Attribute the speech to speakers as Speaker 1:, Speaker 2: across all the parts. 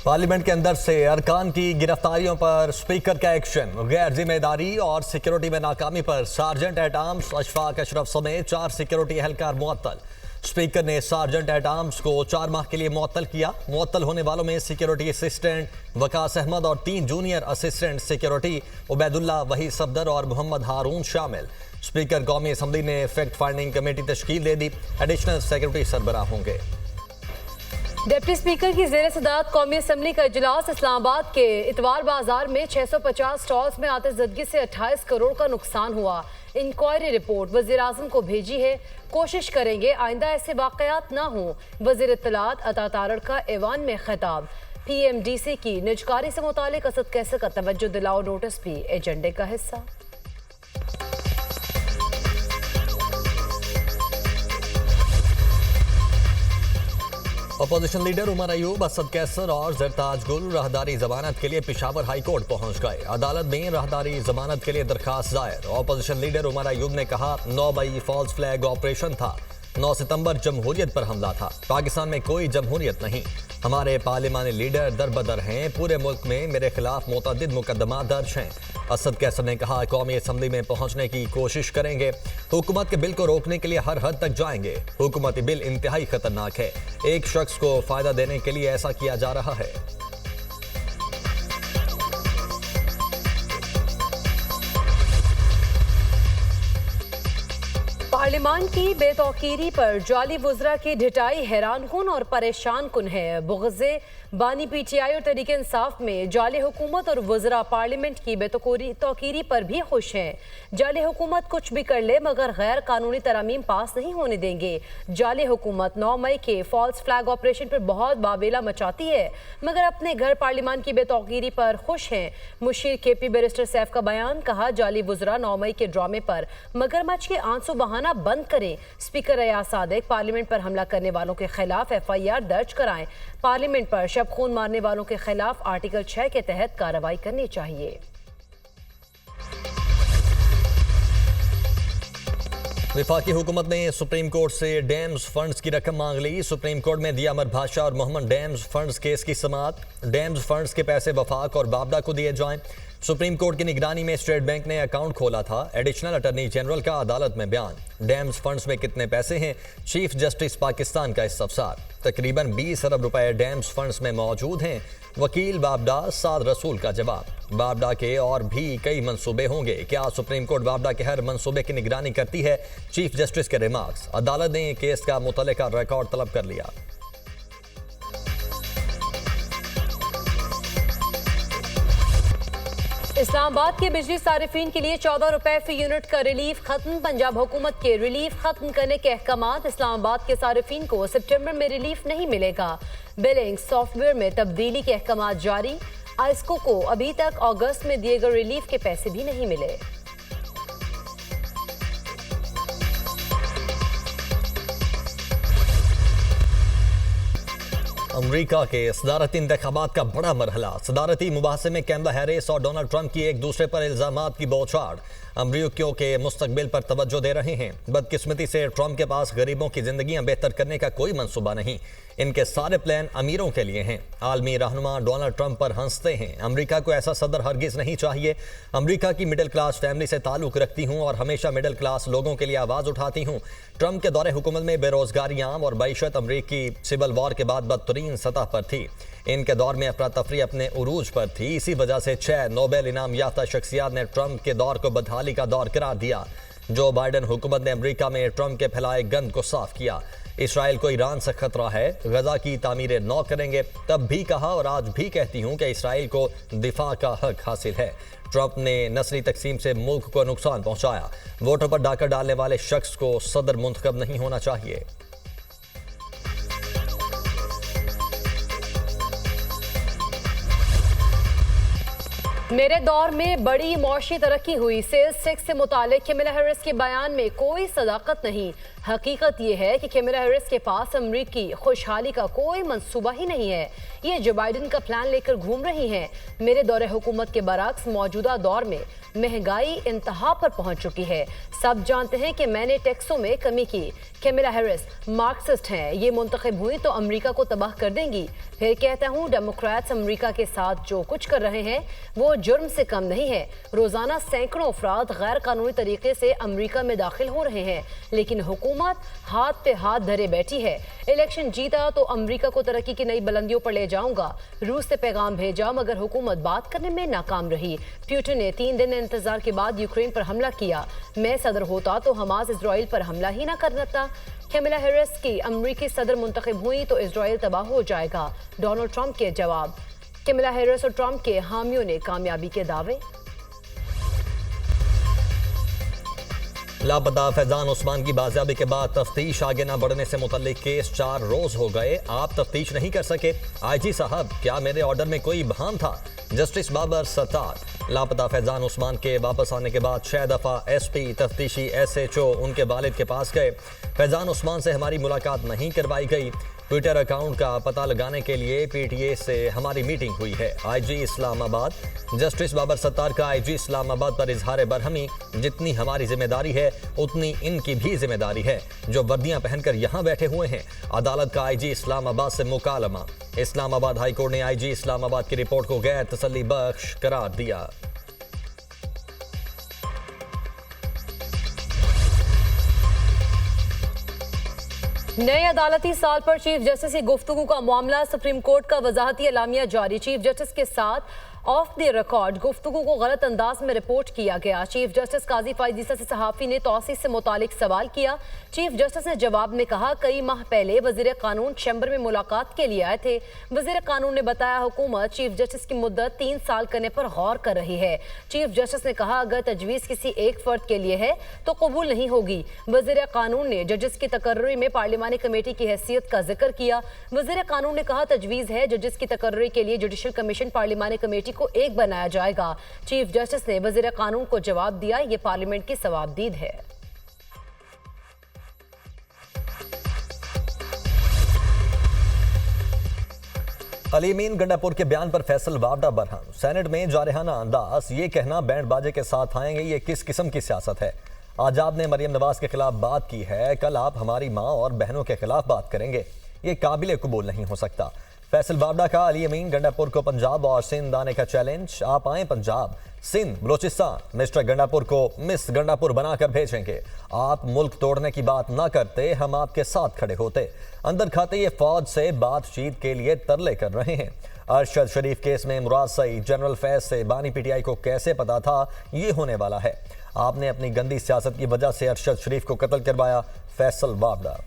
Speaker 1: Parliament के अंदर से अरकान की गिरफ्तारियों पर स्पीकर का एक्शन। गैर जिम्मेदारी और सिक्योरिटी में नाकामी पर sergeant at arms Ashfaq Ashraf समेत 4 सिक्योरिटी एहलकार मुअत्तल। स्पीकर ने सार्जेंट एट आर्म्स को 4 माह के लिए मुअत्तल किया। मुअत्तल होने वालों में सिक्योरिटी असिस्टेंट वकास अहमद और 3 जूनियर असिस्टेंट सिक्योरिटी उबैदुल्ला, वही सफदर और मोहम्मद हारून शामिल। स्पीकर कौमी असम्बली ने फैक्ट फाइंडिंग कमेटी तश्कील दे दी। एडिशनल सेक्रेटरी सरबराह होंगे।
Speaker 2: डिप्टी स्पीकर की जेर सदारत कौमी असम्बली का इजलास। इस्लामाबाद के इतवार बाजार में 650 स्टॉल्स में आतिशज़दगी से 28 करोड़ का नुकसान हुआ। इंक्वायरी रिपोर्ट वज़ीर आज़म को भेजी है। कोशिश करेंगे आइंदा ऐसे वाक़यात ना हों। वज़ीर इत्तलात अता तारड़ का ऐवान में खिताब। PMDC की निजकारी से मुतालिक असद कैसर का तवज्जो दिलाओ नोटिस भी एजेंडे का हिस्सा।
Speaker 1: अपोजिशन लीडर उमर अयूब, असद कैसर और जरताज गुल राहदारी जमानत के लिए पेशावर हाई कोर्ट पहुंच गए। अदालत में राहदारी जमानत के लिए दरखास्त दायर। अपोजिशन लीडर उमर अयूब ने कहा 9 मई फॉल्स फ्लैग ऑपरेशन था, 9 सितंबर जमहूरियत पर हमला था। पाकिस्तान में कोई जमहूरियत नहीं। हमारे पार्लिमानी लीडर दरबदर हैं। पूरे मुल्क में मेरे खिलाफ मुतअद्दिद मुकदमा दर्ज हैं। असद कैसर ने कहा कौमी असम्बली में पहुंचने की कोशिश करेंगे। हुकूमत के बिल को रोकने के लिए हर हद तक जाएंगे। हुकूमती बिल इंतहाई खतरनाक है। एक शख्स को फायदा देने के लिए ऐसा किया जा रहा है।
Speaker 2: पार्लिमान की बेतौकीरी पर जाली वुज़रा की ढिठाई हैरान कुन और परेशान कुन है। बुग़्ज़े बानी PTI और तहरीक इंसाफ में जाली हुकूमत और वुज़रा पार्लियामेंट की बेतौकीरी पर भी खुश हैं। जाली हुकूमत कुछ भी कर ले मगर गैर कानूनी तरामीम पास नहीं होने देंगे। जाली हुकूमत 9 मई के फॉल्स फ्लैग ऑपरेशन पर बहुत बावेला मचाती है मगर अपने घर पार्लिमान की बेतौकीरी पर खुश हैं। मुशीर KP बैरिस्टर सैफ का बयान। कहा जाली वुज़रा 9 मई के ड्रामे पर मगरमच्छ के आंसू बहाना बंद करें। स्पीकर रियाज सादिक पार्लियामेंट पर हमला करने वालों के खिलाफ FIR दर्ज कराएं। पार्लियामेंट पर शब खून मारने वालों के खिलाफ आर्टिकल 6 के तहत कार्रवाई करनी चाहिए।
Speaker 1: वफाकी हुकूमत ने सुप्रीम कोर्ट से डैम्स फंड्स की रकम मांग ली। सुप्रीम कोर्ट में दिया अमर भाषा और मोहम्मद डैम्स फंड्स केस की समाअत। डैम्स फंड्स के पैसे वफाक और बाबदा को दिए जाएं। सुप्रीम कोर्ट की निगरानी में स्टेट बैंक ने अकाउंट खोला था। एडिशनल अटॉर्नी जनरल का अदालत में बयान। डैम्स फंड्स में कितने पैसे हैं, चीफ जस्टिस पाकिस्तान का इस्तफसार। तकरीबन 20 अरब रुपए डैम्स फंड्स में मौजूद हैं। वकील बाबडा साद रसूल का जवाब। बाबडा के और भी कई मंसूबे होंगे। क्या सुप्रीम कोर्ट बाबडा के हर मंसूबे की निगरानी करती है? चीफ जस्टिस के रिमार्क्स। अदालत ने केस का मुतल्लिका रिकॉर्ड तलब कर लिया।
Speaker 2: इस्लामाबाद के बिजली सारिफीन के लिए 14 रुपए फी यूनिट का रिलीफ खत्म। पंजाब हुकूमत के रिलीफ खत्म करने के अहकामात। इस्लामाबाद के सारिफीन को सितंबर में रिलीफ नहीं मिलेगा। बिलिंग सॉफ्टवेयर में तब्दीली के अहकामात जारी। आइस्को को अभी तक अगस्त में दिए गए रिलीफ के पैसे भी नहीं मिले।
Speaker 1: अमरीका के सदारती इंतखाबात का बड़ा मरहला। सदारती मुबाहसे में कैमला हैरिस और डोनाल्ड ट्रंप की एक दूसरे पर इल्जामात की बौछार। अमरीकियों के मुस्तकबिल पर तवज्जो दे रहे हैं। बदकिस्मती से ट्रंप के पास गरीबों की जिंदगियां बेहतर करने का कोई मंसूबा नहीं। इनके सारे प्लान अमीरों के लिए हैं। आलमी रहनुमा डोनाल्ड ट्रंप पर हंसते हैं। अमरीका को ऐसा सदर हरगिज नहीं चाहिए। अमरीका की मिडिल क्लास फैमिली से ताल्लुक रखती हूँ और हमेशा मिडिल क्लास लोगों के लिए आवाज़ उठाती हूँ। ट्रंप के दौरे हुकूमत में बेरोजगारी आम और मईशत अमरीकी सिविल वॉर के बाद बदतरीन सतह पर थी। इनके दौर में अफरा तफरी अपने उरूज पर थी। इसी वजह से 6 नोबेल इनाम याफ्ता शख्सियात ने ट्रंप के दौर को बदहाली का दौर करार दिया। जो बाइडन हुकूमत ने अमरीका में ट्रंप के फैलाए गंद को साफ किया। इसराइल को ईरान से खतरा है, गजा की तामीरें नौ करेंगे। तब भी कहा और आज भी कहती हूँ कि इसराइल को दिफा का हक हासिल है। ट्रंप ने नस्ली तकसीम से मुल्क को नुकसान पहुंचाया। वोटों पर डाका डालने वाले शख्स को सदर मुंतखब नहीं होना चाहिए।
Speaker 2: मेरे दौर में बड़ी मौशी तरक्की हुई। सेल्स टैक्स से मुतालिक कैमला हैरिस के बयान में कोई सदाकत नहीं। हकीकत ये है कि कैमला हैरिस के पास अमरीकी खुशहाली का कोई मंसूबा ही नहीं है। ये जो बाइडेन का प्लान लेकर घूम रही हैं। मेरे दौरे हुकूमत के बरक्स मौजूदा दौर में महंगाई इंतहा पर पहुंच चुकी है। सब जानते हैं कि मैंने टैक्सों में कमी की। कैमला हैरिस मार्क्सिस्ट हैं। ये मुंतखब हुई तो अमेरिका को तबाह कर देंगी। फिर कहता हूँ, डेमोक्रेट्स अमेरिका के साथ जो कुछ कर रहे हैं वो जुर्म से कम नहीं है। रोजाना सैकड़ों अफराद गैर कानूनी तरीके से अमेरिका में दाखिल हो रहे हैं, लेकिन हुकूमत हाथ पे हाथ धरे बैठी है। इलेक्शन जीता तो अमेरिका को तरक्की की नई बुलंदियों पर ले जाऊंगा। रूस से पैगाम भेजा मगर हुकूमत बात करने में नाकाम रही। पुतिन ने 3 दिन इंतजार के बाद यूक्रेन पर हमला किया। मैं सदर होता तो हमास इजराइल पर हमला ही ना करता। कैमला हैरिस की अमेरिकी सदर मुंतखब हुई तो इजराइल तबाह हो जाएगा। डोनाल्ड ट्रंप के जवाब। कैमला हैरिस और ट्रंप के हामियों ने कामयाबी के दावे।
Speaker 1: लापता फैजान उस्मान की बाजियाबी के बाद तफ्तीश आगे न बढ़ने से मुतल्लिक केस 4 रोज हो गए। आप तफ्तीश नहीं कर सके। आईजी साहब, क्या मेरे ऑर्डर में कोई बहान था? जस्टिस बाबर सत्तार। लापता फैजान उस्मान के वापस आने के बाद 6 दफा एसपी, तफ्तीशी SHO उनके वालिद के पास गए। फैजान उस्मान से हमारी मुलाकात नहीं करवाई गई। ट्विटर अकाउंट का पता लगाने के लिए PTA से हमारी मीटिंग हुई है। IG इस्लामाबाद। जस्टिस बाबर सत्तार का IG इस्लामाबाद पर इजहार बरहमी। जितनी हमारी जिम्मेदारी है उतनी इनकी भी जिम्मेदारी है जो वर्दियां पहनकर यहाँ बैठे हुए हैं। अदालत का IG इस्लामाबाद से मुकालमा। इस्लामाबाद हाई कोर्ट ने IG इस्लामाबाद की रिपोर्ट को गैर तसल्ली बख्श करार दिया।
Speaker 2: नए अदालती साल पर चीफ जस्टिस की गुफ्तगू का मामला। सुप्रीम कोर्ट का वजाहती एलामिया जारी। चीफ जस्टिस के साथ ऑफ द रिकॉर्ड गुफ्तगू को गलत अंदाज में रिपोर्ट किया गया। चीफ जस्टिस काजी फायज ईसा से सहाफ़ी ने तौसी से मुतालिक सवाल किया। चीफ जस्टिस ने जवाब में कहा, कई माह पहले वजीर कानून चैम्बर में मुलाकात के लिए आए थे। वजीर कानून ने बताया, हुकूमत चीफ जस्टिस की मुद्दत 3 साल करने पर गौर कर रही है। चीफ जस्टिस ने कहा, अगर तजवीज़ किसी एक फर्द के लिए है तो कबूल नहीं होगी। वजीर कानून ने जजेस की तकर्री में पार्लिमानी कमेटी की हैसियत का जिक्र किया। वजीर कानून ने कहा, तजवीज़ है जजेस की तकर्री के लिए जुडिशल कमीशन पार्लिमानी कमेटी को एक बनाया जाएगा। चीफ जस्टिस ने वजीर कानून को जवाब दिया, ये पार्लियामेंट की सवाबदीद है।
Speaker 1: अलीमीन गंडापुर के बयान पर फैसल वावडा बरहम। सेनेट में जारहाना अंदाज। ये कहना बैंड बाजे के साथ आएंगे, ये किस किस्म की सियासत है? आज आपने मरियम नवाज के खिलाफ बात की है, कल आप हमारी माँ और बहनों के खिलाफ बात करेंगे। ये काबिल कबूल नहीं हो सकता। फैसल वावडा का अली अमीन गंडापुर को पंजाब और सिंध आने का चैलेंज। आप आए पंजाब, सिंध, बलोचिस्तान, मिस्टर गंडापुर को मिस गंडापुर बनाकर भेजेंगे। आप मुल्क तोड़ने की बात ना करते, हम आपके साथ खड़े होते। अंदर खाते ये फौज से बातचीत के लिए तरले कर रहे हैं। अरशद शरीफ केस में मुराद सईद, जनरल फैज से बानी PTI को कैसे पता था ये होने वाला है? आपने अपनी गंदी सियासत की वजह से अरशद शरीफ को कत्ल करवाया। फैसल वावडा।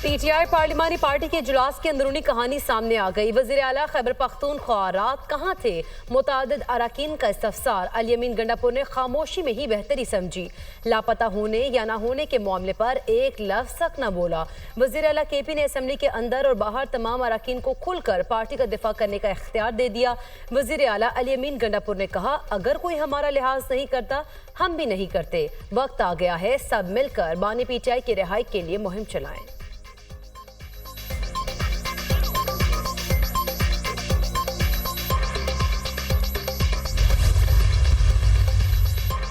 Speaker 2: PTI पार्लिमानी पार्टी के इजलास की अंदरूनी कहानी सामने आ गई। वज़ीर आला खैबर पख्तूनख्वा रात कहाँ थे? मुतादिद अरकान का इस्तफसार। अली अमीन गंडापुर ने खामोशी में ही बेहतरी समझी। लापता होने या ना होने के मामले पर एक लफ्ज़ तक न बोला। वज़ीर आला KP ने असम्बली के अंदर और बाहर तमाम अरकान को खुलकर पार्टी का दिफा करने का इख्तियार दे दिया। वज़ीर आला अली अमीन गंडापुर ने कहा, अगर कोई हमारा लिहाज नहीं करता हम भी नहीं करते। वक्त आ गया है सब मिलकर बानी PTI की रिहाई के लिए मुहिम चलाएं।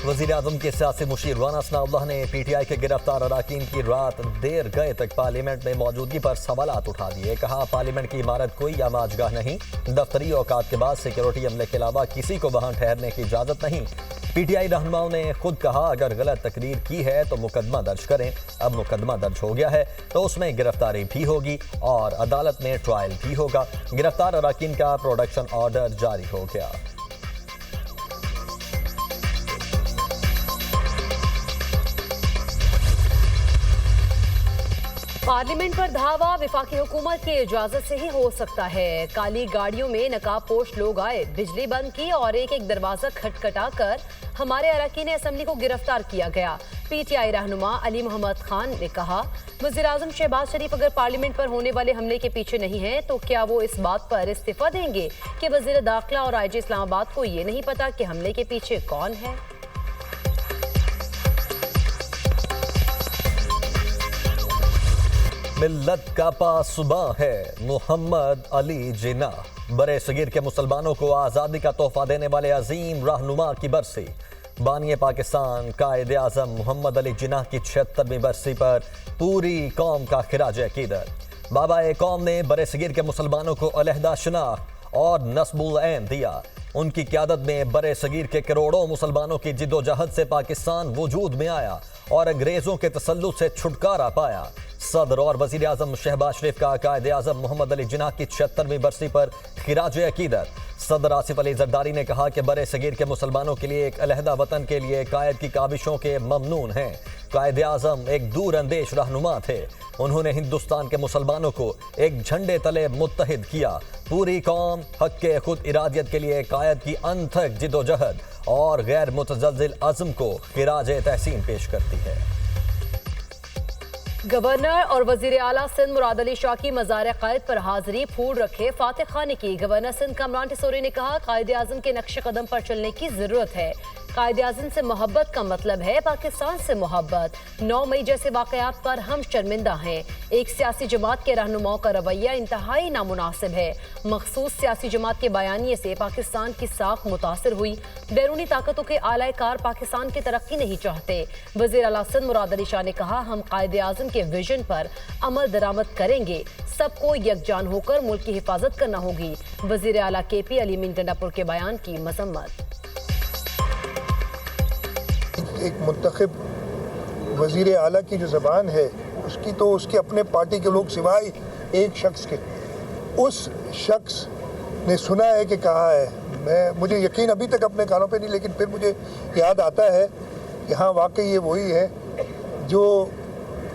Speaker 1: वज़ीर आज़म के सियासी मुशीर राना सनाउल्लाह ने PTI के गिरफ्तार अरकान की रात देर गए तक पार्लियामेंट में मौजूदगी पर सवालात उठा दिए। कहा, पार्लियामेंट की इमारत कोई आमाजगाह नहीं। दफ्तरी औकात के बाद सिक्योरिटी अमले के अलावा किसी को वहां ठहरने की इजाज़त नहीं। PTI रहनुमाओं ने खुद कहा, अगर गलत तकरीर की है तो मुकदमा दर्ज करें। अब मुकदमा दर्ज हो गया है तो उसमें गिरफ्तारी भी होगी और अदालत में ट्रायल भी होगा। गिरफ्तार अरकान का प्रोडक्शन ऑर्डर जारी हो गया।
Speaker 2: पार्लियामेंट पर धावा विफाकी हुकूमत की इजाजत से ही हो सकता है। काली गाड़ियों में नकाबपोश लोग आए, बिजली बंद की और एक एक दरवाजा खटखटाकर हमारे अरकान असेंबली को गिरफ्तार किया गया। पीटीआई रहनुमा अली मोहम्मद खान ने कहा, वज़ीर-ए-आज़म शहबाज शरीफ अगर पार्लियामेंट पर होने वाले हमले के पीछे नहीं हैं तो क्या वो इस बात पर इस्तीफा देंगे कि वज़ीर दाखिला और आईजी इस्लामाबाद को ये नहीं पता कि हमले के पीछे कौन है।
Speaker 1: मिल्लत का पासुबां है मोहम्मद अली जिन्नाह। बरे सगीर के मुसलमानों को आज़ादी का तोहफा देने वाले अजीम रहनुमा की बरसी। बानिए पाकिस्तान कायदे आज़म मोहम्मद अली जिन्नाह की 76वीं बरसी पर पूरी कौम का खिराज अकीदत। बाबा ए कौम ने बरे सगीर के मुसलमानों को अलहदा शनाख्त और नस्बुल ऐन दिया। उनकी क़यादत में बरे सगीर के करोड़ों मुसलमानों की जिद्दोजहद से पाकिस्तान वजूद में आया और अंग्रेज़ों के तसल्लुत से छुटकारा पाया। सदर और वज़ीर आज़म शहबाज शरीफ का कायदे आज़म मोहम्मद अली जिन्नाह की 76वीं बरसी पर खिराज अकीदत। सदर आसिफ अली जरदारी ने कहा कि बरे सगीर के मुसलमानों के लिए एक अलहदा वतन के लिए कायद की काविशों के ममनून हैं। कायदे आज़म एक दूर अंदेश रहनुमा थे। उन्होंने हिंदुस्तान के मुसलमानों को एक झंडे तले मुत्तहिद किया। पूरी कौम हक के खुद इरादियत के लिए कायद की अनथक जिद्दोजहद और गैर मुतज़ल्ज़िल अज़्म को खिराज तहसीन पेश करती है।
Speaker 2: गवर्नर और वजीर आला सिंध मुराद अली शाह की मज़ार क़ायद पर हाजिरी फूल रखे फातिह खाने की। गवर्नर सिंध कामरान टिसोरी ने कहा, कायदे आज़म के नक्शे कदम पर चलने की जरूरत है। कायदे आज़म से मोहब्बत का मतलब है पाकिस्तान से मोहब्बत। 9 मई जैसे वाक़यात पर हम शर्मिंदा हैं। एक सियासी जमात के रहनुमाओं का रवैया इंतहाई नामुनासिब है। मखसूस सियासी जमात के बयानिए से पाकिस्तान की साख मुतासर हुई। बैरूनी ताकतों के आलाकार पाकिस्तान की तरक्की नहीं चाहते। वज़ीर आला सिंध मुराद अली शाह ने कहा, हम कायदे आज़म के विजन पर अमल दरामद करेंगे। सबको यकजान होकर मुल्क की हिफाजत करना होगी। वज़ीर आला KP अली मीन गंडापुर के बयान की मजम्मत।
Speaker 3: एक मुंतखब वज़ीर आला की जो ज़बान है उसकी तो उसके अपने पार्टी के लोग सिवाय एक शख्स के, उस शख्स ने सुना है कि कहा है। मुझे यकीन अभी तक अपने कानों पे नहीं, लेकिन फिर मुझे याद आता है कि हाँ वाकई ये वही है जो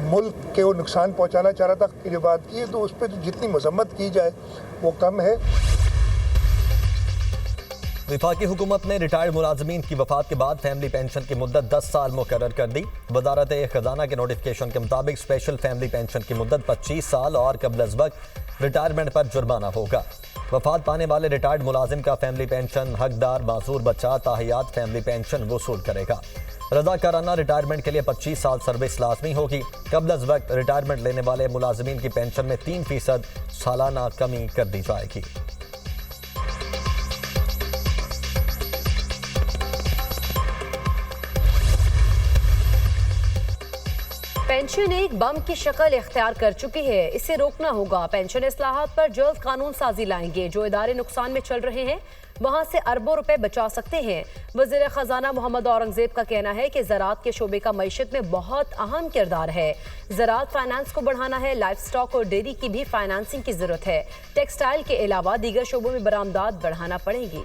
Speaker 3: मुल्क के वो नुकसान पहुँचाना चाह रहा था। कि जो बात की है तो उस पर जितनी मजम्मत की जाए वो कम है।
Speaker 1: विफाकी हुकूमत ने रिटायर्ड मुलाजमीन की वफात के बाद फैमिली पेंशन की मुद्दत 10 साल मुकर्रर कर दी। वजारत खजाना के नोटिफिकेशन के मुताबिक स्पेशल फैमिली पेंशन की मुद्दत 25 साल और कबल अज़ वक्त रिटायरमेंट पर जुर्माना होगा। वफात पाने वाले रिटायर्ड मुलाजिम का फैमिली पेंशन हकदार माजूर बच्चा ताहियात फैमिली पेंशन वसूल करेगा। रज़ाकाराना रिटायरमेंट के लिए 25 साल सर्विस लाजमी होगी। कबल अज़ वक्त रिटायरमेंट लेने वाले मुलाजिमीन की पेंशन में 3% सालाना कमी कर दी जाएगी।
Speaker 2: पेंशन एक बम की शक्ल इख्तियार कर चुकी है, इसे रोकना होगा। पेंशन इस्लाहात पर जल्द कानून साजी लाएंगे। जो इदारे नुकसान में चल रहे हैं वहां से अरबों रुपए बचा सकते हैं। वज़ीर खजाना मोहम्मद औरंगजेब का कहना है कि ज़राअत के शोबे का मईशत में बहुत अहम किरदार है। ज़राअत फाइनेंस को बढ़ाना है। लाइफ स्टॉक और डेयरी की भी फाइनेंसिंग की जरूरत है। टेक्सटाइल के अलावा दीगर शोबों में बरामदात बढ़ाना पड़ेगी।